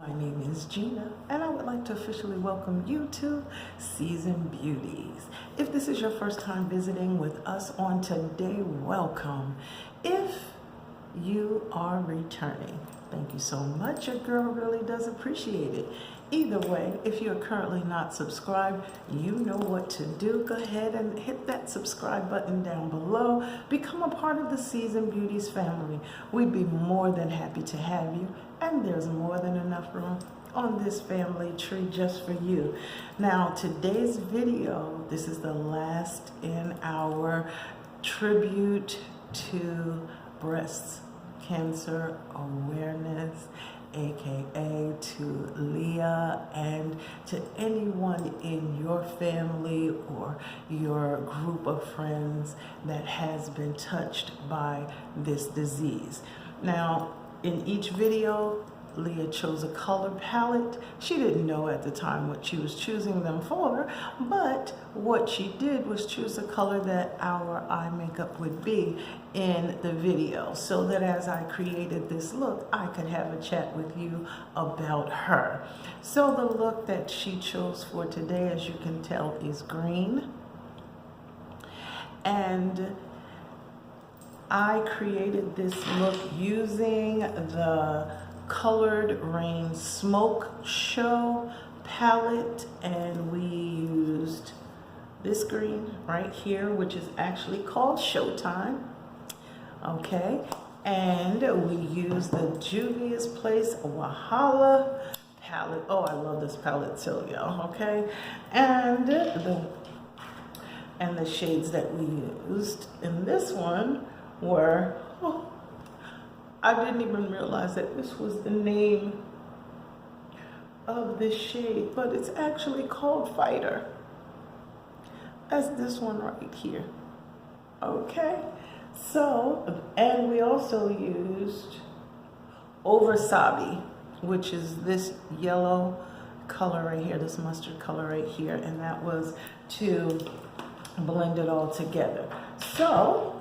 My name is Gina, and I would like to officially welcome you to Season Beauties. If this is your first time visiting with us on today, welcome. If you are returning, thank you so much. Your girl really does appreciate it. Either way, if you're currently not subscribed, you know what to do. Go ahead and hit that subscribe button down below. Become a part of the Season Beauties family. We'd be more than happy to have you, and there's more than enough room on this family tree just for you. Now, today's video, this is the last in our tribute to breast cancer awareness, aka to Leah, and to anyone in your family or your group of friends that has been touched by this disease. Now, in each video, Leah chose a color palette. She didn't know at the time what she was choosing them for, but what she did was choose a color that our eye makeup would be in the video, so that as I created this look, I could have a chat with you about her. So the look that she chose for today, as you can tell, is green. And I created this look using the Colored Rain Smoke Show palette, and we used this green right here, which is actually called Showtime. Okay, and we used the Juvia's Place Wahala palette. Oh, I love this palette too, y'all. Okay, and the shades that we used in this one were, I didn't even realize that this was the name of this shade, but it's actually called Fighter. That's this one right here. Okay, so, and we also used Oversabi, which is this yellow color right here, this mustard color right here, and that was to blend it all together. So,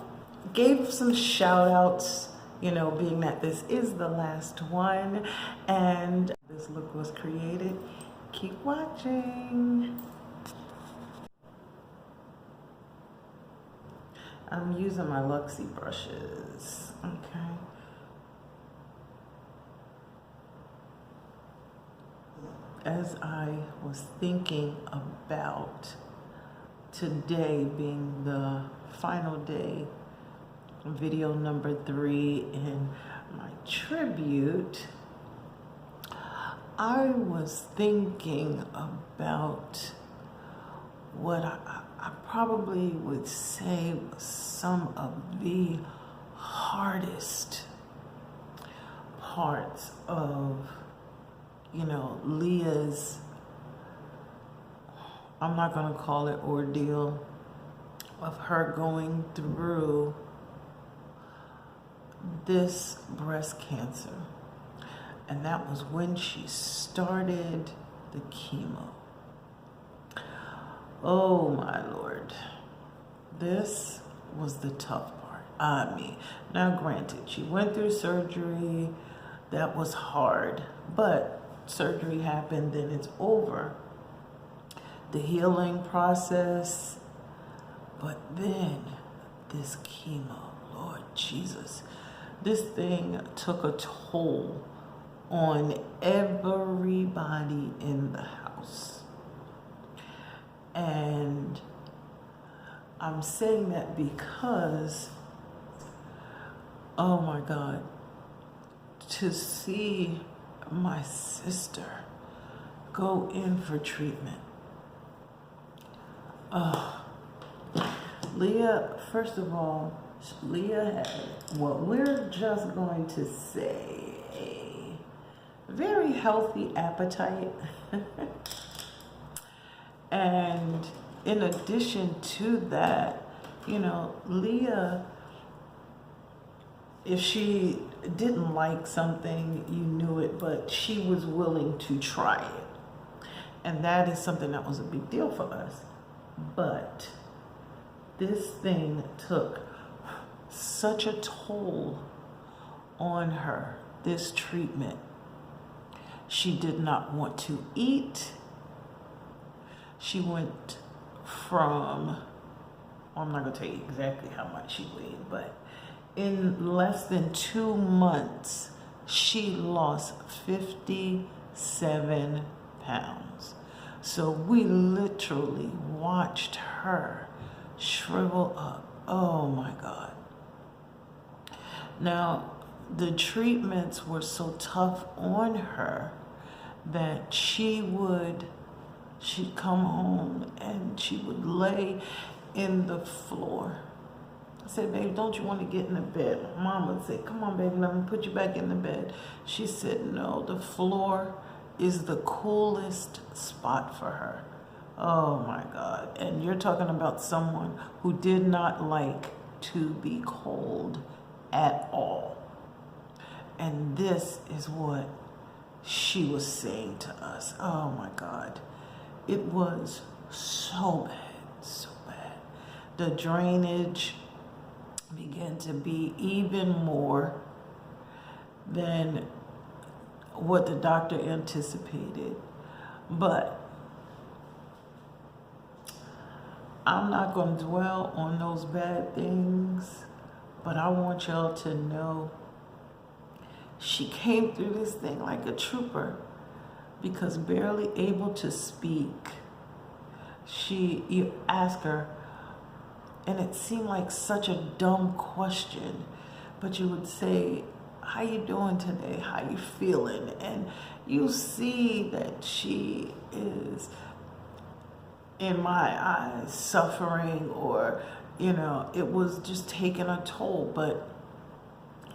gave some shout outs, you know, being that this is the last one and this look was created. Keep watching. I'm using my Luxie brushes, okay? As I was thinking about today being the final day, video number 3 in my tribute, I was thinking about what I probably would say was some of the hardest parts of, you know, Leah's, I'm not going to call it ordeal, of her going through this breast cancer. And that was when she started the chemo. Oh my Lord, this was the tough part. I mean, now granted, she went through surgery. That was hard, but surgery happened, then it's over. The healing process, but then this chemo, Lord Jesus, this thing took a toll on everybody in the house. And I'm saying that because, oh my God, to see my sister go in for treatment. Leah, first of all, Leah had what we're just going to say a very healthy appetite. And in addition to that, you know, Leah, if she didn't like something, you knew it, but she was willing to try it. And that is something that was a big deal for us. But this thing took such a toll on her, this treatment, She did not want to eat. She went from, I'm not going to tell you exactly how much she weighed, but in less than 2 months, she lost 57 pounds. So we literally watched her shrivel up. Oh my God. Now, the treatments were so tough on her that she'd come home and she would lay in the floor. I said, baby, don't you want to get in the bed? Mom would say, come on, baby, let me put you back in the bed. She said, no, the floor is the coolest spot for her. Oh my God. And you're talking about someone who did not like to be cold at all. And this is what she was saying to us. Oh my God. It was so bad, so bad. The drainage began to be even more than what the doctor anticipated. But I'm not going to dwell on those bad things, but I want y'all to know she came through this thing like a trooper, because barely able to speak, you ask her, and it seemed like such a dumb question, but you would say, how you doing today? How you feeling? And you see that she is, in my eyes, suffering, or, it was just taking a toll, but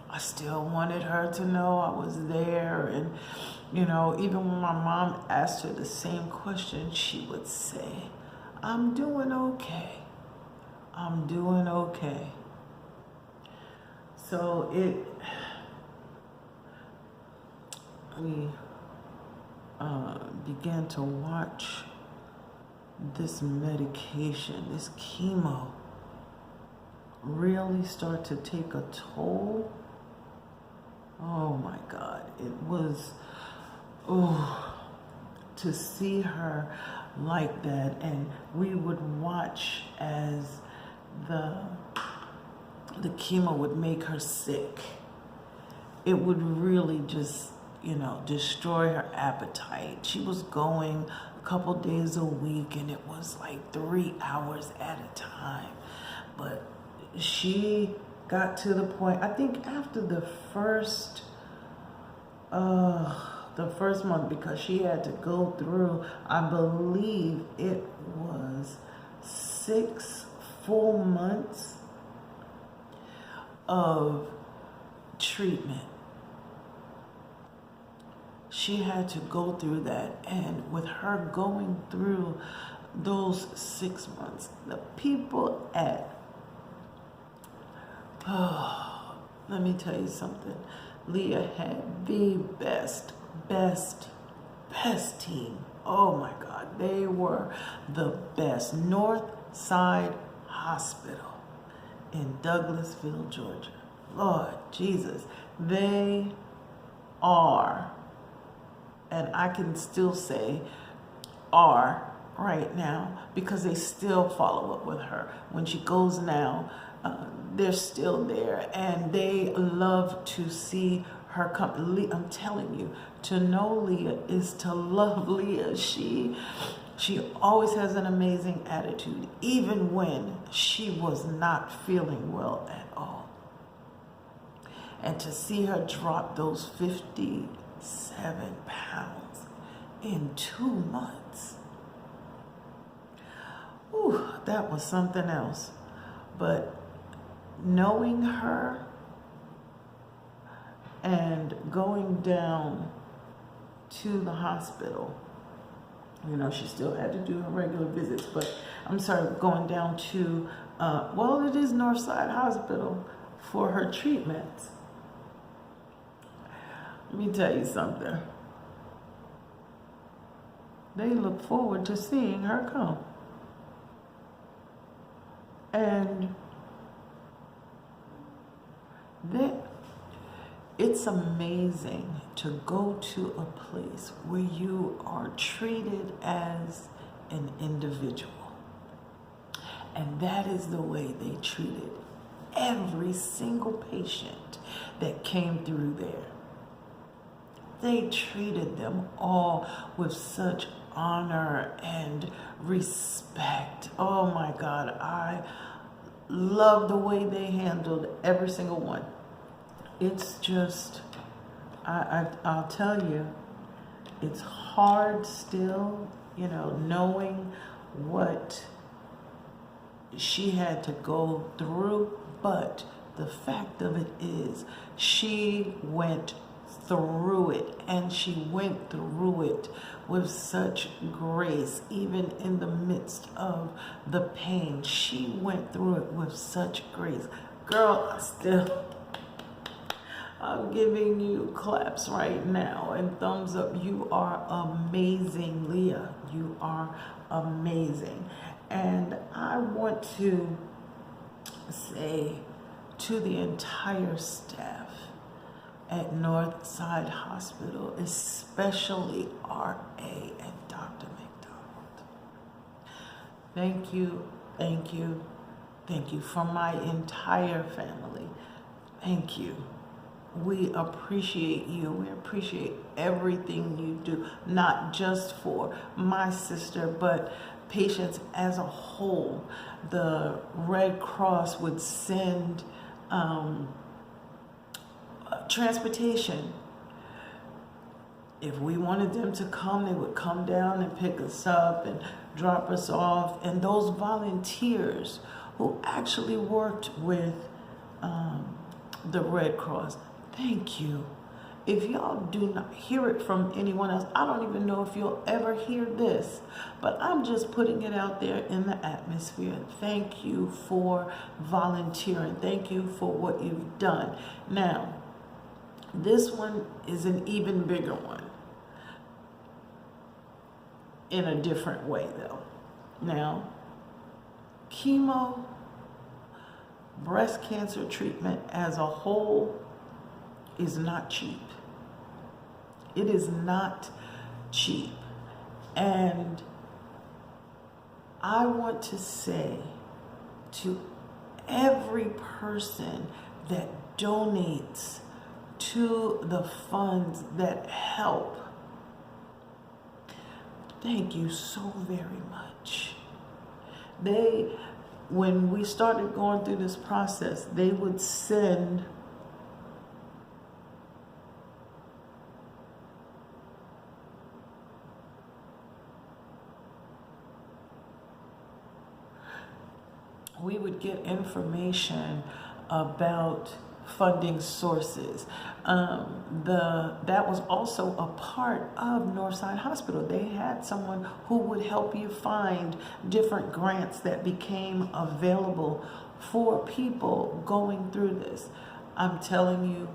I still wanted her to know I was there. And, even when my mom asked her the same question, she would say, I'm doing okay. I'm doing okay. So we began to watch this medication, this chemo, really start to take a toll. Oh my God, it was, to see her like that. And we would watch as the chemo would make her sick. It would really just, destroy her appetite. She was going a couple days a week, and it was like 3 hours at a time. But she got to the point, I think after the first month, because she had to go through, I believe it was 6 full months of treatment. She had to go through that, and with her going through those 6 months, the people at let me tell you something. Leah had the best team. Oh my God, they were the best. North Side Hospital in Douglasville, Georgia. Lord Jesus, they are, and I can still say are right now, because they still follow up with her. When she goes now, they're still there, and they love to see her come. I'm telling you, to know Leah is to love Leah. She always has an amazing attitude, even when she was not feeling well at all. And to see her drop those 57 pounds in 2 months, that was something else. But knowing her and going down to the hospital, she still had to do her regular visits, but going down to, it is Northside Hospital for her treatments. Let me tell you something. They look forward to seeing her come. And then it It's amazing to go to a place where you are treated as an individual. And that is the way they treated every single patient that came through there. They treated them all with such honor and respect. Oh my God, I love the way they handled every single one. It's just, I'll tell you, it's hard still, knowing what she had to go through, but the fact of it is she went through it, and she went through it with such grace. Even in the midst of the pain, she went through it with such grace. Girl, I'm giving you claps right now and thumbs up. You are amazing, Leah. You are amazing. And I want to say to the entire staff at Northside Hospital, especially RA and Dr. McDonald, thank you, thank you, thank you. From my entire family, thank you. We appreciate you. We appreciate everything you do, not just for my sister, but patients as a whole. The Red Cross would send transportation. If we wanted them to come, they would come down and pick us up and drop us off. And those volunteers who actually worked with the Red Cross, thank you. If y'all do not hear it from anyone else, I don't even know if you'll ever hear this, but I'm just putting it out there in the atmosphere. Thank you for volunteering. Thank you for what you've done. Now, this one is an even bigger one, in a different way though. Now, chemo, breast cancer treatment as a whole is not cheap. It is not cheap. And I want to say to every person that donates to the funds that help, thank you so very much. When we started going through this process, they would send we would get information about funding sources. That was also a part of Northside Hospital. They had someone who would help you find different grants that became available for people going through this. I'm telling you,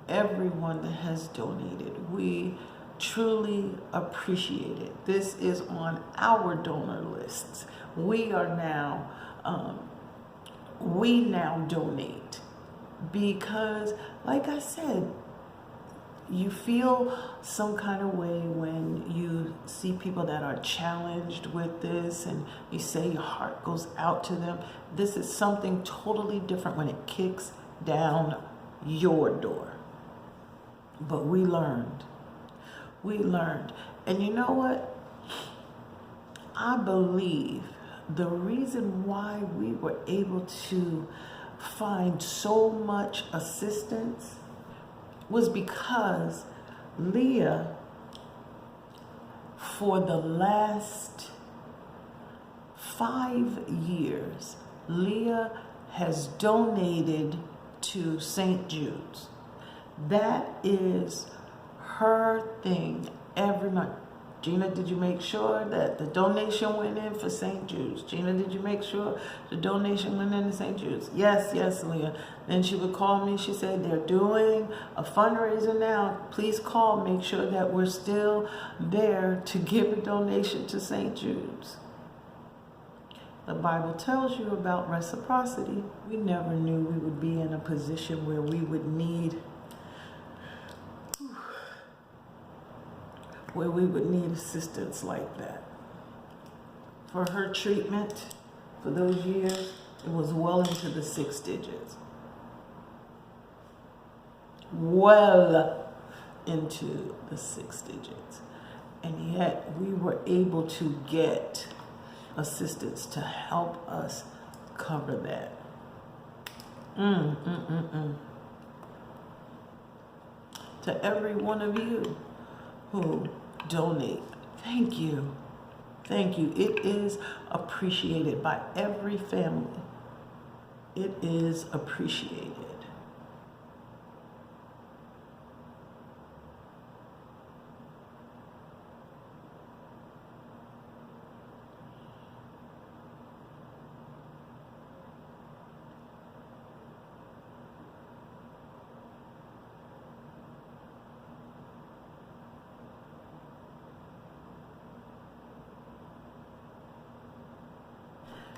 everyone that has donated, we truly appreciate it. This is on our donor lists. We now donate because, like I said, you feel some kind of way when you see people that are challenged with this and you say your heart goes out to them. This is something totally different when it kicks down your door. But we learned. And you know what? I believe the reason why we were able to find so much assistance was because Leah, for the last 5 years, Leah has donated to St. Jude's. That is her thing every month. Gina, did you make sure that the donation went in for St. Jude's? Gina, did you make sure the donation went in to St. Jude's? Yes, Leah. Then she would call me. She said, they're doing a fundraiser now. Please call. Make sure that we're still there to give a donation to St. Jude's. The Bible tells you about reciprocity. We never knew we would be in a position where we would need where we would need assistance like that. For her treatment, for those years, it was well into the 6 digits. Well into the 6 digits. And yet we were able to get assistance to help us cover that. To every one of you who donate, thank you. Thank you. It is appreciated by every family. It is appreciated.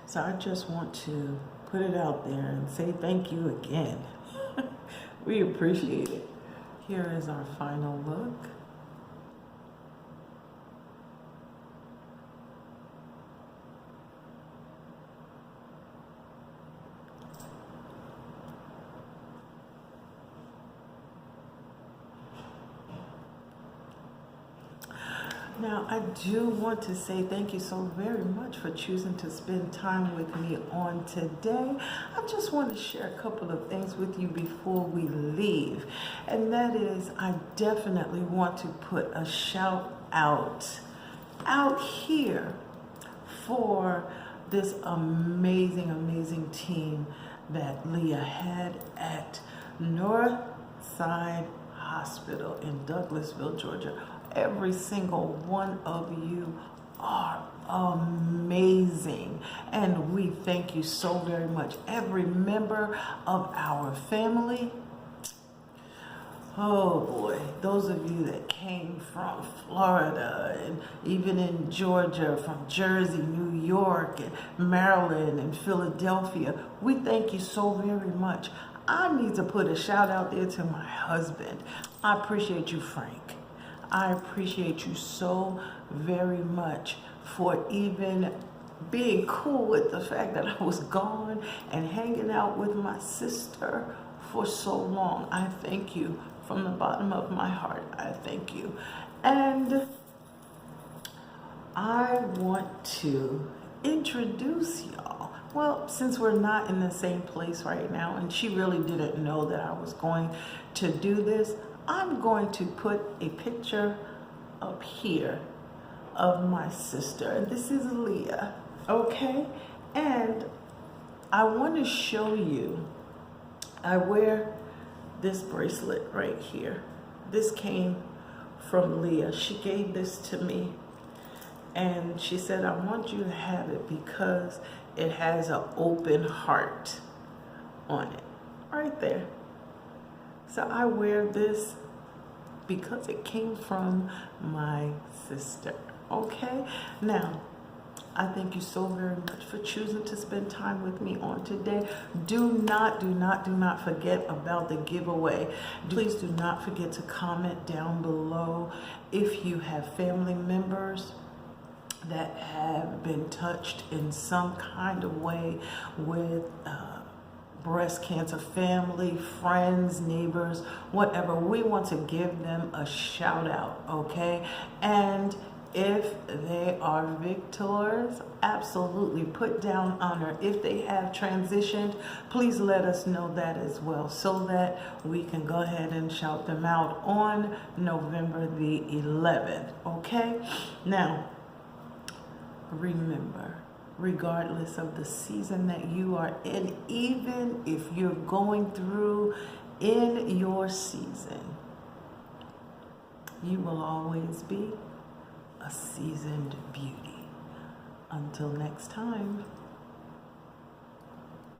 So I just want to put it out there and say thank you again. We appreciate it. Here is our final look. Now, I do want to say thank you so very much for choosing to spend time with me on today. I just want to share a couple of things with you before we leave. And that is, I definitely want to put a shout out here for this amazing, amazing team that Leah had at Northside Hospital in Douglasville, Georgia. Every single one of you are amazing, and we thank you so very much. Every member of our family, oh boy, those of you that came from Florida and even in Georgia, from Jersey, New York, and Maryland, and Philadelphia, we thank you so very much. I need to put a shout out there to my husband. I appreciate you, Frank. I appreciate you so very much for even being cool with the fact that I was gone and hanging out with my sister for so long. I thank you from the bottom of my heart. I thank you. And I want to introduce y'all. Well, since we're not in the same place right now, and she really didn't know that I was going to do this, I'm going to put a picture up here of my sister. And this is Leah, okay? And I want to show you, I wear this bracelet right here. This came from Leah. She gave this to me. And she said, I want you to have it because it has an open heart on it, right there. So I wear this because it came from my sister, okay? Now, I thank you so very much for choosing to spend time with me on today. Do not forget about the giveaway. Please do not forget to comment down below if you have family members that have been touched in some kind of way with breast cancer, family, friends, neighbors, whatever. We want to give them a shout out, okay? And if they are victors, absolutely put down honor. If they have transitioned, please let us know that as well so that we can go ahead and shout them out on November the 11th, okay? Now, remember, regardless of the season that you are in, even if you're going through in your season, you will always be a seasoned beauty. Until next time.